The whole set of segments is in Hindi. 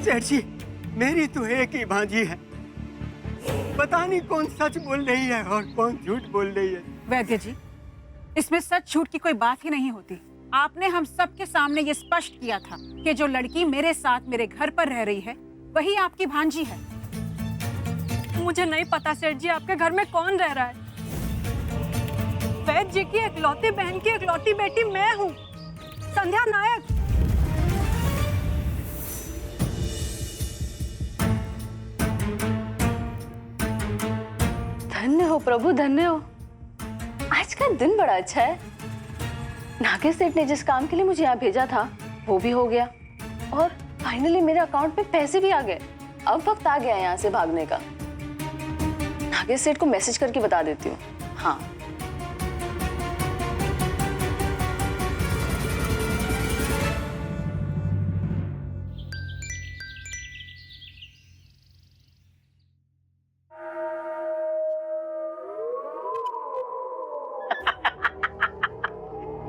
सेठ जी, मेरी तो एक ही भांजी है, पता नहीं कौन सच बोल रही है और कौन झूठ बोल रही है। वैद्य जी, इसमें सच झूठ की कोई बात ही नहीं होती। आपने हम सबके सामने ये स्पष्ट किया था कि जो लड़की मेरे साथ मेरे घर पर रह रही है वही आपकी भांजी है। मुझे नहीं पता सेठ जी आपके घर में कौन रह रहा है। वैद्य जी की इकलौती बहन की इकलौती बेटी मैं हूँ, संध्या नायक। धन्य हो प्रभु, धन्य हो। आज का दिन बड़ा अच्छा है। नागेश सेठ ने जिस काम के लिए मुझे यहाँ भेजा था वो भी हो गया और फाइनली मेरे अकाउंट में पैसे भी आ गए। अब वक्त आ गया यहाँ से भागने का। नागेश सेठ को मैसेज करके बता देती हूँ। हाँ,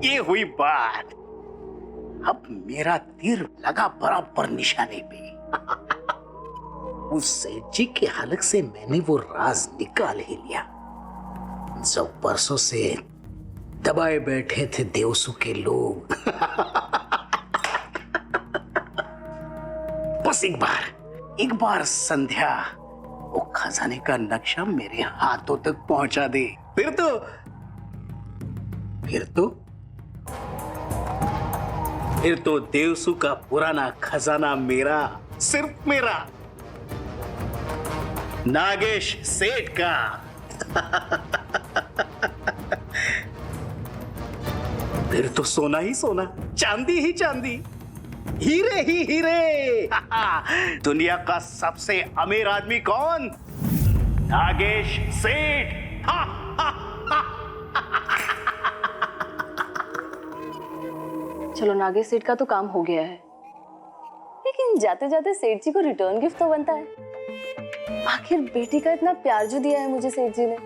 ये हुई बात। अब मेरा तीर लगा बराबर निशाने पे। उस सेठ जी के हलक से मैंने वो राज निकाल ही लिया जो परसों से दबाए बैठे थे देवसू के लोग। बस एक बार संध्या वो खजाने का नक्शा मेरे हाथों तक पहुंचा दे, फिर तो देवसू का पुराना खजाना मेरा, सिर्फ मेरा, नागेश सेठ का। फिर तो सोना ही सोना, चांदी ही चांदी, हीरे ही हीरे। दुनिया का सबसे अमीर आदमी कौन? नागेश सेठ। चलो नागेश सेठ का तो काम हो गया है, लेकिन जाते जाते सेठ जी को रिटर्न गिफ्ट तो बनता है। आखिर बेटी का इतना प्यार जो दिया है मुझे सेठ जी ने।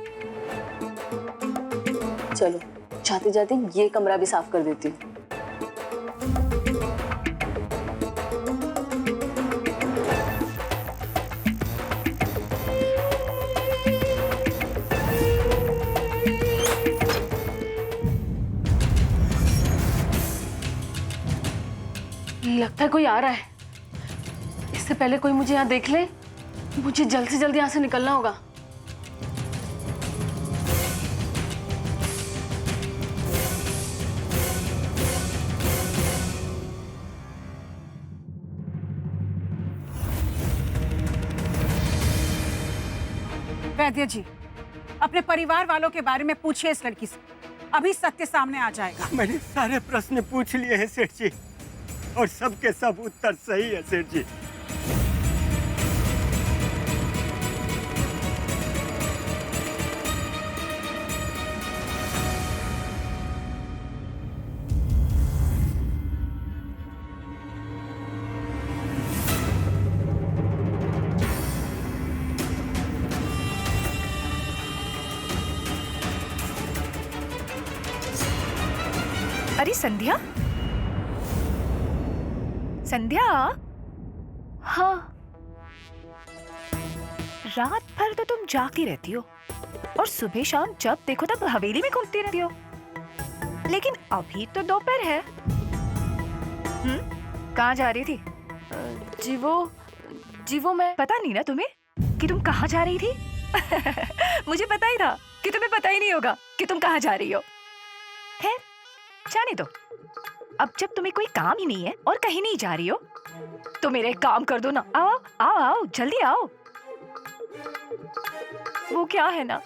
चलो जाते जाते ये कमरा भी साफ कर देती हूँ। लगता है कोई आ रहा है। इससे पहले कोई मुझे यहाँ देख ले, मुझे जल्द से जल्द यहाँ से निकलना होगा। वैद्य जी, अपने परिवार वालों के बारे में पूछिए इस लड़की से, अभी सत्य सामने आ जाएगा। मैंने सारे प्रश्न पूछ लिए हैं सेठ जी, और सबके सब उत्तर सही है सेठ जी। अरे संध्या, संध्या। हाँ, रात भर तो तुम जागती रहती हो और सुबह शाम जब देखो तब हवेली में घूमती रहती हो, लेकिन अभी तो दोपहर है। कहाँ जा रही थी? जी वो मैं पता नहीं ना तुम्हें कि तुम कहाँ जा रही थी? मुझे पता ही था कि तुम्हें पता ही नहीं होगा कि तुम कहाँ जा रही हो। खैर जाने दो, अब जब तुम्हें कोई काम ही नहीं है और कहीं नहीं जा रही हो तो मेरा एक काम कर दो ना। आओ आओ आओ, जल्दी आओ। वो क्या है ना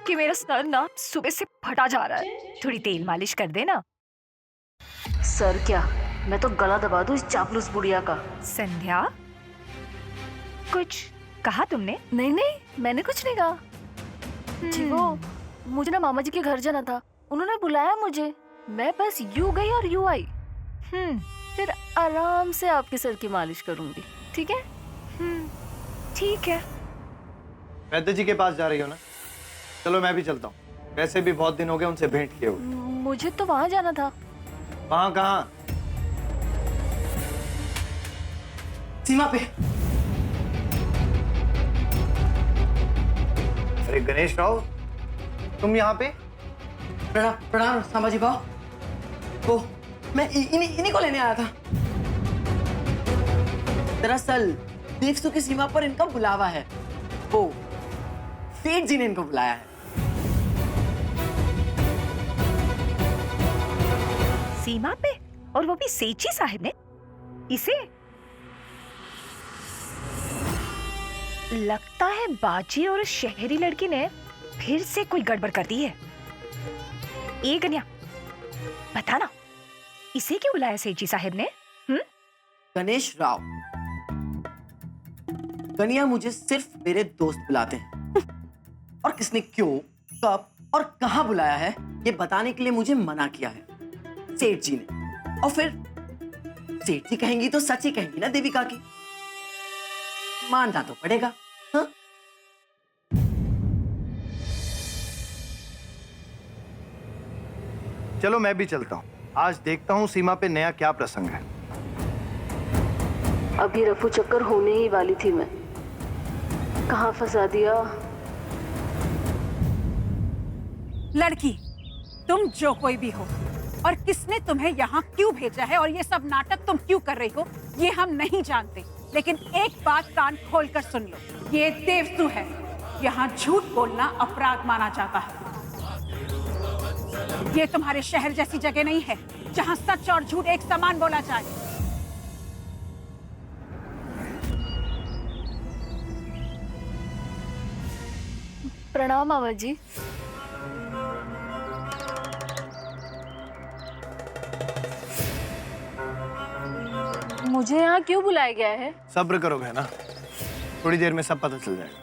कि मेरा सर ना सुबह से फटा जा रहा है, थोड़ी तेल मालिश कर देना। सर क्या, मैं तो गला दबा दूं इस चापलूस बुढ़िया का। संध्या, कुछ कहा तुमने? नहीं नहीं, मैंने कुछ नहीं कहा। जी वो मुझे ना मामा जी के घर जाना था, उन्होंने बुलाया मुझे, मैं बस यूं गई और यूं आई। फिर आराम से आपके सर की मालिश करूंगी, ठीक है? ठीक है। वैद्य जी के पास जा रही हो ना? चलो मैं भी चलता हूँ, वैसे भी बहुत दिन हो गए उनसे भेंट किए हुए। मुझे तो वहां जाना था। वहां कहाँ? सीमा पे। अरे गणेश राव, तुम यहाँ पे? प्रणाम प्रणाम संभाजी भाव। वो मैं इन्हीं को लेने आया था। दरअसल देवसू की सीमा पर इनका बुलावा है। वो सेठ जी ने इनको बुलाया है। सीमा पे, और वो भी सेठी साहब ने? इसे लगता है बाजी और शहरी लड़की ने फिर से कोई गड़बड़ कर दी है। ए गनिया, बता ना, इसे क्यों बुलाया सेठी साहब ने? गणेश राव, गनिया मुझे सिर्फ मेरे दोस्त बुलाते हैं और किसने क्यों, कब और कहां बुलाया है ये बताने के लिए मुझे मना किया है सेठ जी ने। और फिर सेठ जी कहेंगी तो सच ही कहेंगी ना देविका की, मानना तो पड़ेगा। हाँ? चलो मैं भी चलता हूँ, आज देखता हूँ सीमा पे नया क्या प्रसंग है। अभी रफू चक्कर होने ही वाली थी मैं, कहाँ फंसा दिया। लड़की, तुम जो कोई भी हो और किसने तुम्हें यहाँ क्यों भेजा है और ये सब नाटक तुम क्यों कर रही हो, ये हम नहीं जानते। लेकिन एक बात कान खोलकर सुन लो, ये देवसू है। यहाँ झूठ बोलना अपराध माना जाता है। ये तुम्हारे शहर जैसी जगह नहीं है जहाँ सच और झूठ एक समान बोला जाए। प्रणाम मामा जी। मुझे यहाँ क्यों बुलाया गया है? सब्र करोगे ना, थोड़ी देर में सब पता चल जाएगा।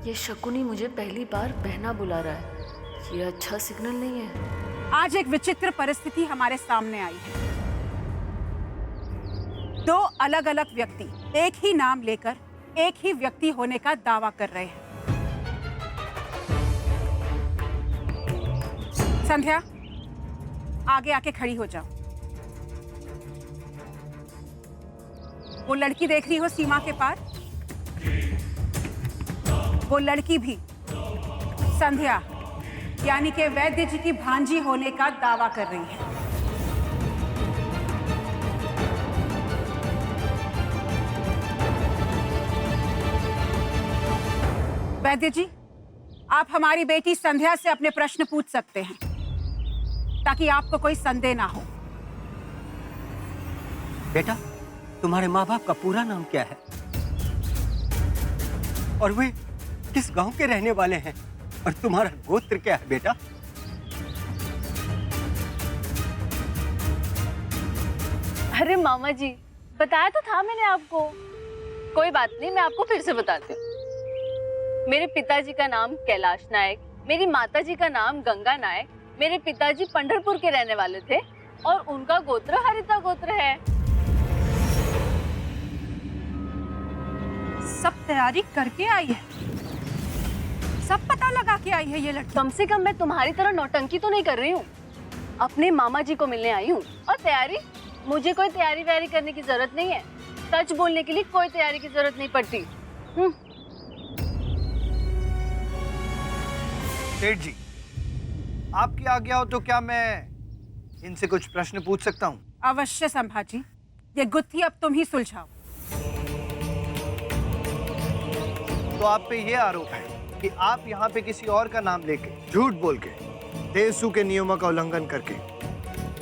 ये शकुनी मुझे पहली बार बहना बुला रहा है, ये अच्छा सिग्नल नहीं है। आज एक विचित्र परिस्थिति हमारे सामने आई है। दो अलग अलग व्यक्ति एक ही नाम लेकर एक ही व्यक्ति होने का दावा कर रहे हैं। संध्या, आगे आके खड़ी हो जाओ। वो लड़की देख रही हो सीमा के पार, वो लड़की भी संध्या यानी कि वैद्य जी की भांजी होने का दावा कर रही है। वैद्य जी, आप हमारी बेटी संध्या से अपने प्रश्न पूछ सकते हैं ताकि आपको कोई संदेह ना हो। बेटा, तुम्हारे माँ बाप का पूरा नाम क्या है और वे किस गांव के रहने वाले हैं और तुम्हारा गोत्र क्या है बेटा? अरे मामा जी, बताया तो था मैंने आपको। कोई बात नहीं, मैं आपको फिर से बताती हूँ। मेरे पिताजी का नाम कैलाश नायक, मेरी माताजी का नाम गंगा नायक, मेरे पिताजी पंढरपुर के रहने वाले थे और उनका गोत्र हरिता गोत्र है। सब तैयारी करके आई है, सब पता लगा के आई है ये लड़की। कम से कम मैं तुम्हारी तरह नौटंकी तो नहीं कर रही हूँ। अपने मामा जी को मिलने आई हूँ। और तैयारी, मुझे कोई तैयारी वैयारी करने की जरूरत नहीं है। सच बोलने के लिए कोई तैयारी की जरूरत नहीं पड़ती। सेठ जी, आपकी आज्ञा हो तो क्या मैं इनसे कुछ प्रश्न पूछ सकता हूँ? अवश्य संभाजी, ये गुत्थी अब तुम ही सुलझाओ। तो आप पे ये आरोप है कि आप यहाँ पे किसी और का नाम लेके, झूठ बोल के, देवसू के नियमों का उल्लंघन करके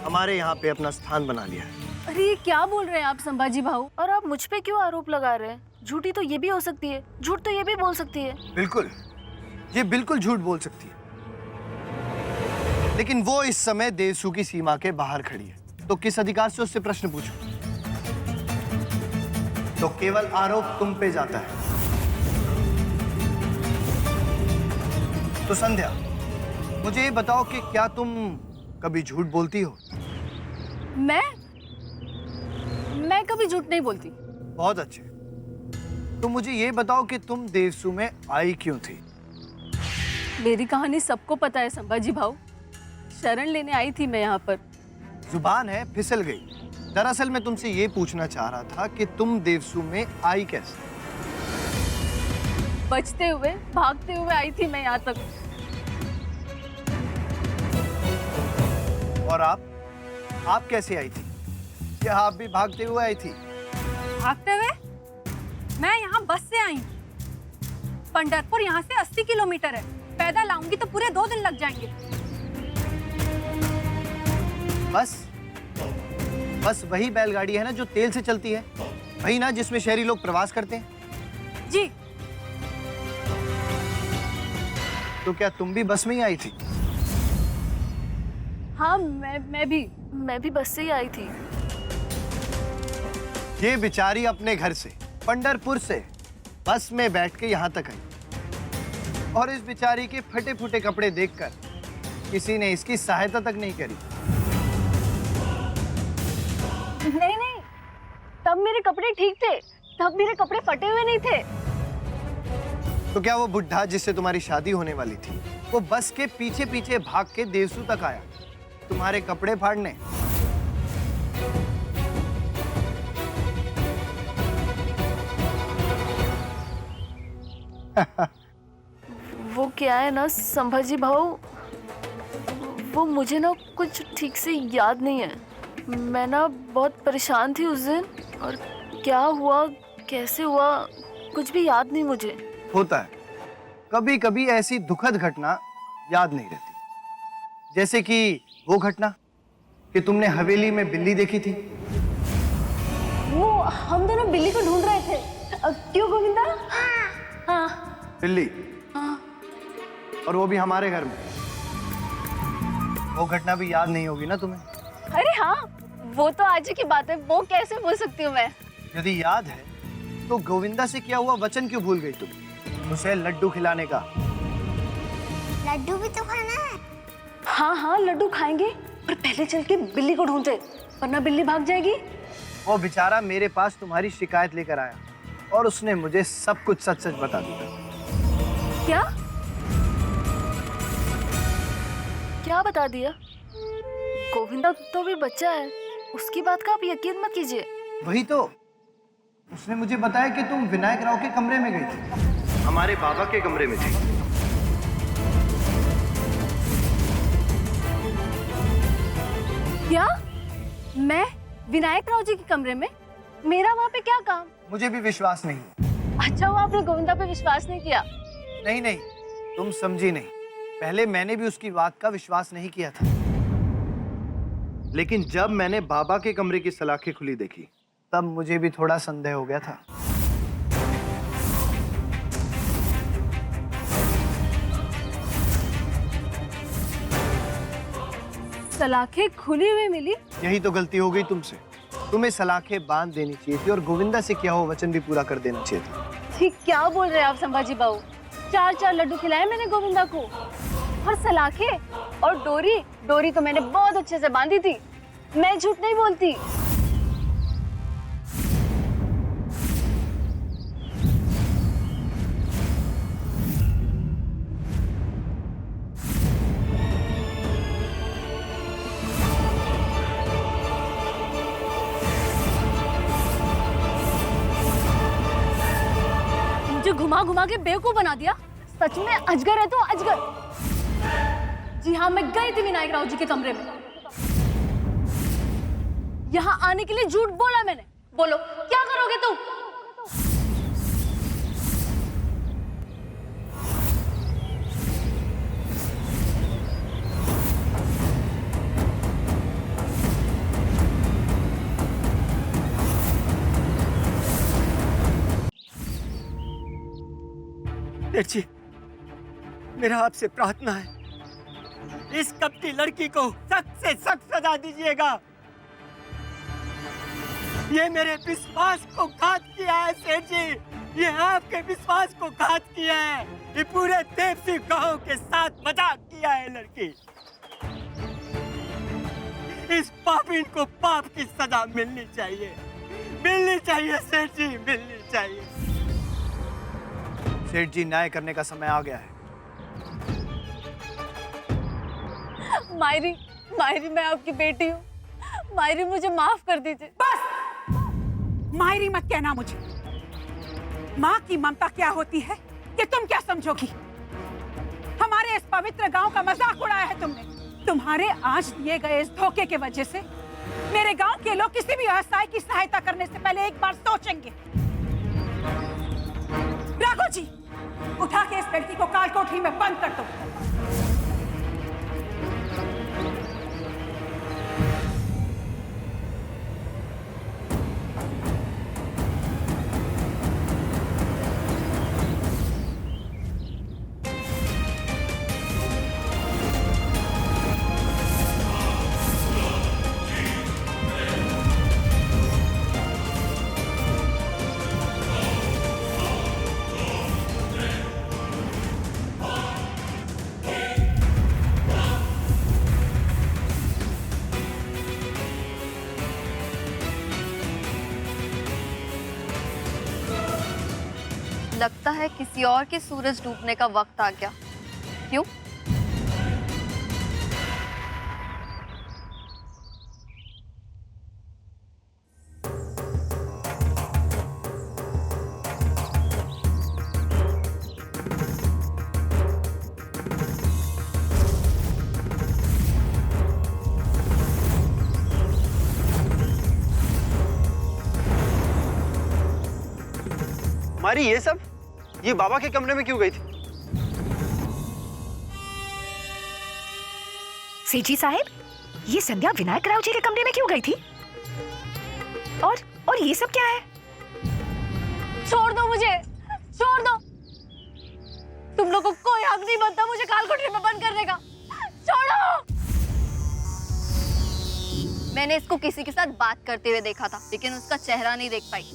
हमारे यहाँ पे अपना स्थान बना लिया है। अरे ये क्या बोल रहे हैं आप संभाजी भाऊ? और आप मुझ पे क्यों आरोप लगा रहे हैं? झूठी तो ये भी हो सकती है, झूठ तो ये भी बोल सकती है। बिल्कुल, ये बिल्कुल झूठ बोल सकती है, लेकिन वो इस समय देवसू की सीमा के बाहर खड़ी है, तो किस अधिकार से उससे प्रश्न पूछूं? तो केवल आरोप तुम पे जाता है। तो संध्या, मुझे ये बताओ कि क्या तुम कभी झूठ बोलती हो? मैं कभी झूठ नहीं बोलती। बहुत अच्छे। तो मुझे ये बताओ कि तुम देवसू में आई क्यों थी? मेरी कहानी सबको पता है संभाजी भाऊ। शरण लेने आई थी मैं यहाँ पर। जुबान है फिसल गई। दरअसल मैं तुमसे ये पूछना चाह रहा था कि तुम देवसू में आई कैसे? बचते हुए भागते हुए आई थी मैं यहाँ तक। और आप कैसे आई थी? क्या आप भी भागते हुए आई थी? भागते हुए? मैं यहाँ बस से आई हूँ। पंढरपुर यहाँ से 80 किलोमीटर है। पैदल आऊंगी तो पूरे 2 दिन लग जाएंगे। बस वही बैलगाड़ी है ना जो तेल से चलती है, वही ना जिसमें शहरी लोग प्रवास करते हैं? जी। तो क्या तुम भी बस में ही आई थी? हाँ, मैं भी बस से ही आई थी। ये बेचारी अपने घर से पंढरपुर से बस में बैठ के यहाँ तक आई, और इस बेचारी के फटे फूटे कपड़े देखकर किसी ने इसकी सहायता तक नहीं करी। नहीं, तब मेरे कपड़े ठीक थे, तब मेरे कपड़े फटे हुए नहीं थे। तो क्या वो बुढ़ा जिससे तुम्हारी शादी होने वाली थी, वो बस के पीछे पीछे भाग के देवसू तक आया तुम्हारे कपड़े फाड़ने? वो क्या है ना संभाजी भाऊ, वो मुझे ना कुछ ठीक से याद नहीं है। मैं ना बहुत परेशान थी उस दिन, और क्या हुआ कैसे हुआ कुछ भी याद नहीं मुझे। होता है, कभी कभी ऐसी दुखद घटना याद नहीं रहती। जैसे कि वो घटना कि तुमने हवेली में बिल्ली देखी थी। वो हम दोनों बिल्ली को ढूंढ रहे थे। क्यों गोविंदा? हाँ। बिल्ली? हाँ। और वो भी हमारे घर में। वो घटना भी याद नहीं होगी ना तुम्हें? अरे हाँ, वो तो आज की बात है, वो कैसे भूल सकती हूँ मैं। यदि याद है तो गोविंदा से किया हुआ वचन क्यों भूल गई तुम? उसे लड्डू खिलाने का। लड्डू भी तो खाना है। हाँ, लड्डू खाएंगे, पर पहले चल के बिल्ली को ढूंढते, वरना बिल्ली भाग जाएगी। वो बेचारा मेरे पास तुम्हारी शिकायत लेकर आया और उसने मुझे सब कुछ सच सच बता दिया। क्या बता दिया? गोविंदा तो भी बच्चा है, उसकी बात का आप यकीन मत कीजिए। वही तो, उसने मुझे बताया कि तुम विनायक राव के कमरे में गई थी, हमारे बाबा के कमरे में थी। क्या? मैं विनायक राव जी के कमरे में? मेरा वहाँ पे क्या काम? मुझे भी विश्वास नहीं। अच्छा हुआ आपने गोविंदा पे विश्वास नहीं किया। नहीं, तुम समझी नहीं। पहले मैंने भी उसकी बात का विश्वास नहीं किया था, लेकिन जब मैंने बाबा के कमरे की सलाखें खुली देखी, तब मुझे भी थोड़ा संदेह हो गया था। सलाखें खुली हुई मिली? यही तो गलती हो गई तुमसे। तुम्हें सलाखें बांध देनी चाहिए थी और गोविंदा से किया हुआ वचन भी पूरा कर देना चाहिए था। ठीक क्या बोल रहे हैं आप संभाजी बाबू? 4 लड्डू खिलाए मैंने गोविंदा को, और सलाखें और डोरी तो मैंने बहुत अच्छे से बांधी थी। मैं झूठ नहीं बोलती। मुझे घुमा के बेवकूफ बना दिया। सच में अजगर है तो अजगर। जी हाँ, मैं गई थी विनायक राव जी के कमरे में। यहाँ आने के लिए झूठ बोला मैंने। बोलो क्या करोगे तुम? सेठ जी, मेरा आपसे प्रार्थना है, इस कपटी लड़की को सख्त से सख्त सजा दीजिएगा। ये मेरे विश्वास को घात किया है सेठ जी, ये आपके विश्वास को घात किया है। ये पूरे देवसी गांव के साथ मजाक किया है लड़की। इस पापीन को पाप की सजा मिलनी चाहिए सेठ जी, मिलनी चाहिए। सेठ जी, न्याय करने का समय आ गया है। मायरी, मैं आपकी बेटी हूँ। मायरी मुझे माफ कर दीजिए। बस मायरी मत कहना मुझे। माँ की ममता क्या होती है कि तुम क्या समझोगी? हमारे इस पवित्र गांव का मजाक उड़ाया है तुमने। तुम्हारे आज दिए गए इस धोखे की वजह से मेरे गांव के लोग किसी भी असहाय की सहायता करने से पहले एक बार सोचेंगे। राघव जी, उठा के इस लड़की को काल कोठरी में बंद कर दो। लगता है किसी और के सूरज डूबने का वक्त आ गया। क्यों? मारी ये बाबा के कमरे में क्यों गई थी? सेठी साहब, ये संध्या विनायक राव जी के कमरे में क्यों गई थी? और ये सब क्या है? छोड़ दो मुझे, छोड़ दो। तुम लोगों को कोई हक नहीं बनता मुझे काल कोठरी में बंद करने का। छोड़ो। मैंने इसको किसी के साथ बात करते हुए देखा था, लेकिन उसका चेहरा नहीं देख पाई।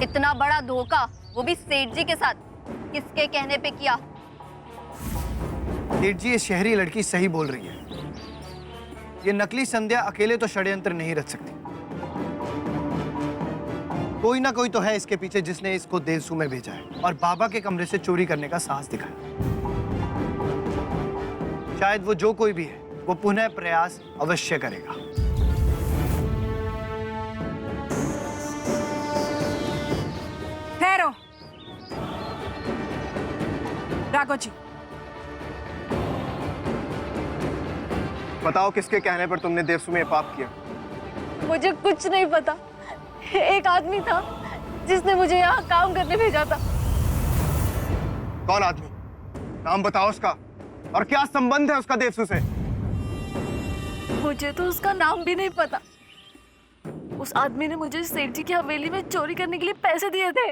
इतना बड़ा धोखा, वो भी सेठ जी के साथ, किसके कहने पे किया? सेठ जी, ये शहरी लड़की सही बोल रही है। ये नकली संध्या अकेले तो षड्यंत्र नहीं रच सकती। कोई ना कोई तो है इसके पीछे जिसने इसको देवसू में भेजा है और बाबा के कमरे से चोरी करने का साहस दिखाया। शायद वो जो कोई भी है वो पुनः प्रयास अवश्य करेगा। ठहरो। राघव जी, बताओ किसके कहने पर तुमने देवसू में पाप किया? मुझे कुछ नहीं पता। एक आदमी था जिसने मुझे यहाँ काम करने भेजा था। कौन आदमी? नाम बताओ उसका, और क्या संबंध है उसका देवसू से? मुझे तो उसका नाम भी नहीं पता। उस आदमी ने मुझे सेठ जी की हवेली में चोरी करने के लिए पैसे दिए थे।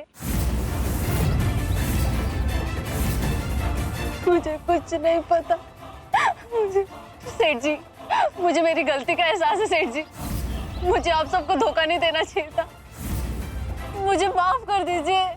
मुझे कुछ नहीं पता। मुझे सेठ जी, मुझे मेरी गलती का एहसास है सेठ जी। मुझे आप सबको धोखा नहीं देना चाहिए था। मुझे माफ कर दीजिए।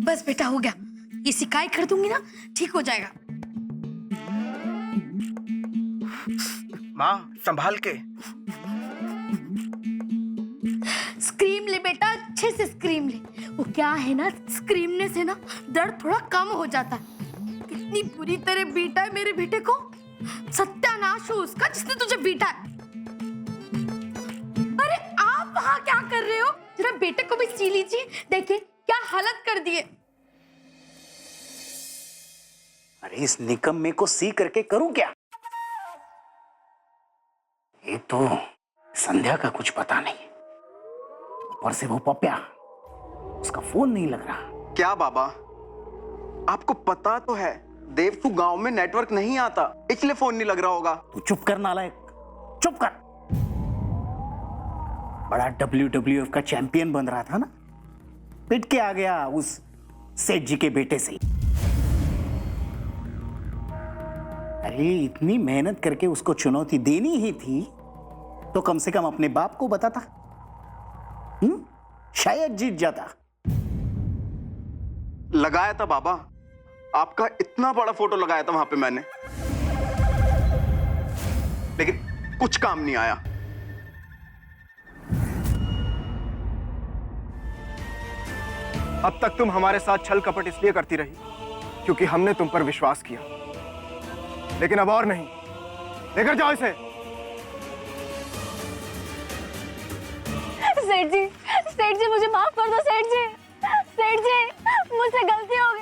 बस बेटा, हो गया। ये शिकायत कर दूंगी ना, ठीक हो जाएगा। माँ, संभाल के। स्क्रीम ले बेटा, अच्छे से स्क्रीम ले। वो क्या है ना, स्क्रीमने से ना दर्द थोड़ा कम हो जाता है। कितनी बुरी तरह बीटा है मेरे बेटे को। सत्यानाश हो उसका जिसने तुझे बीटा है। अरे आप वहां क्या कर रहे हो? जरा बेटे को भी सी लीजिए। देखिए क्या हालत कर दिए। अरे इस निकम्मे को सी करके करूं क्या? एक तो संध्या का कुछ पता नहीं, ऊपर से वो पप्या, उसका फोन नहीं लग रहा। क्या बाबा, आपको पता तो है देवसू गांव में नेटवर्क नहीं आता, इसलिए फोन नहीं लग रहा होगा। तू चुप कर नालायक, चुप कर। बड़ा WWF का चैंपियन बन रहा था ना, पिट के आ गया उस सेठ जी के बेटे से। अरे इतनी मेहनत करके उसको चुनौती देनी ही थी तो कम से कम अपने बाप को बताता, शायद जीत जाता। लगाया था बाबा, आपका इतना बड़ा फोटो लगाया था वहां पे मैंने, लेकिन कुछ काम नहीं आया। अब तक तुम हमारे साथ छल कपट इसलिए करती रही क्योंकि हमने तुम पर विश्वास किया, लेकिन अब और नहीं। लेकर जाओ इसे। सेठ जी मुझे माफ कर दो सेठ जी, मुझसे गलती हो गई।